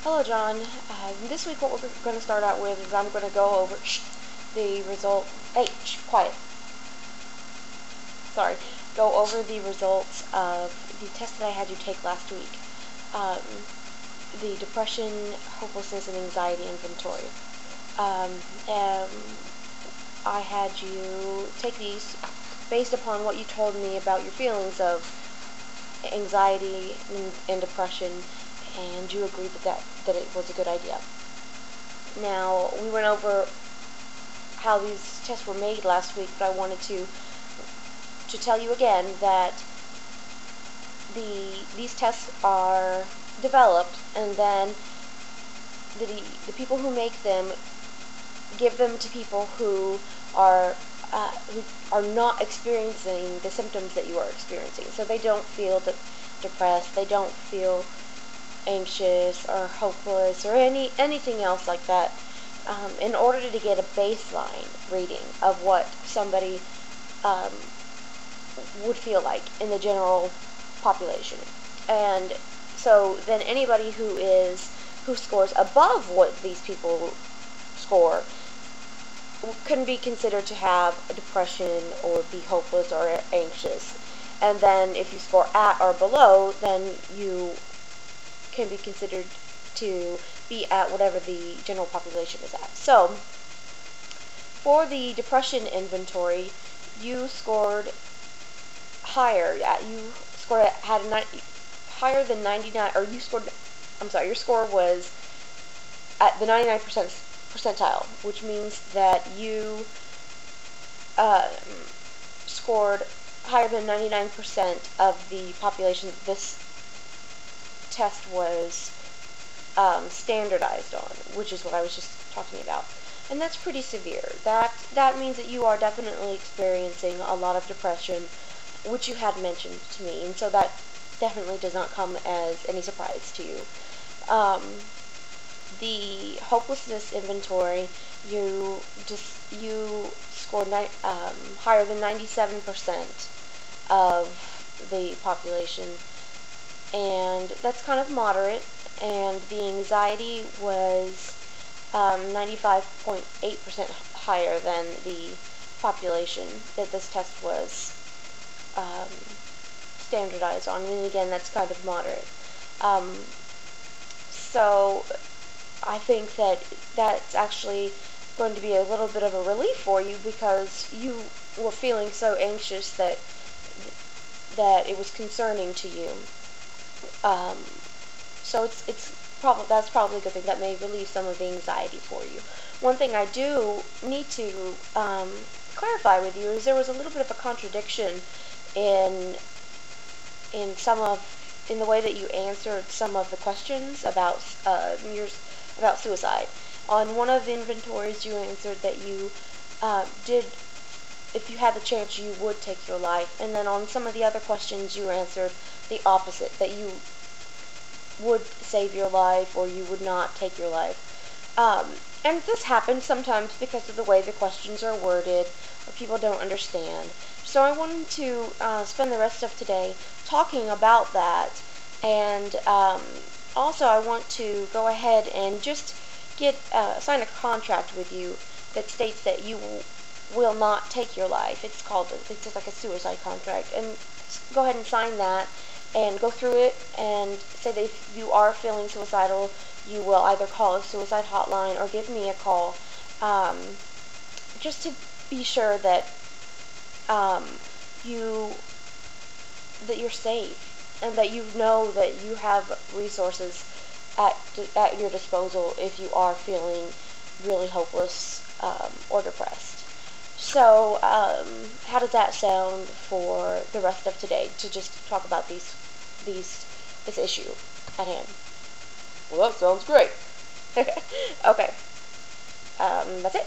Hello, John. This week what we're going to start out with is I'm going to go over the result. Quiet. Sorry. Go over the results of the test that I had you take last week. The depression, hopelessness, and anxiety inventory. I had you take these based upon what you told me about your feelings of anxiety and depression, and you agreed that it was a good idea. Now, we went over how these tests were made last week, but I wanted to tell you again that these tests are developed, and then the people who make them give them to people who are not experiencing the symptoms that you are experiencing. So they don't feel depressed, they don't feel anxious or hopeless or anything else like that, in order to get a baseline reading of what somebody would feel like in the general population. And so then anybody who scores above what these people score can be considered to have a depression or be hopeless or anxious. And then if you score at or below, then you can be considered to be at whatever the general population is at. So, for the depression inventory, you scored higher. Higher than 99, or your score was at the 99% percentile, which means that you scored higher than 99% of the population that this test was standardized on, which is what I was just talking about. And that's pretty severe. That means that you are definitely experiencing a lot of depression, which you had mentioned to me, and so that definitely does not come as any surprise to you. The hopelessness inventory, you scored higher than 97% of the population, and that's kind of moderate. And the anxiety was 95.8% higher than the population that this test was standardized on, and again, that's kind of moderate. So I think that that's actually going to be a little bit of a relief for you, because you were feeling so anxious that it was concerning to you. So that's probably a good thing. That may relieve some of the anxiety for you. One thing I do need to clarify with you is there was a little bit of a contradiction in the way that you answered some of the questions about suicide. On one of the inventories, you answered that you if you had the chance, you would take your life. And then on some of the other questions, you answered the opposite, that you would save your life or you would not take your life. And this happens sometimes because of the way the questions are worded, or people don't understand. So I wanted to spend the rest of today talking about that, and also I want to go ahead and just sign a contract with you that states that you will not take your life. It's just like a suicide contract, and go ahead and sign that and go through it and say that if you are feeling suicidal, you will either call a suicide hotline or give me a call, just to be sure that you're safe, and that you know that you have resources at your disposal if you are feeling really hopeless or depressed. So, how does that sound for the rest of today, to just talk about this issue at hand? Well, that sounds great. Okay. That's it.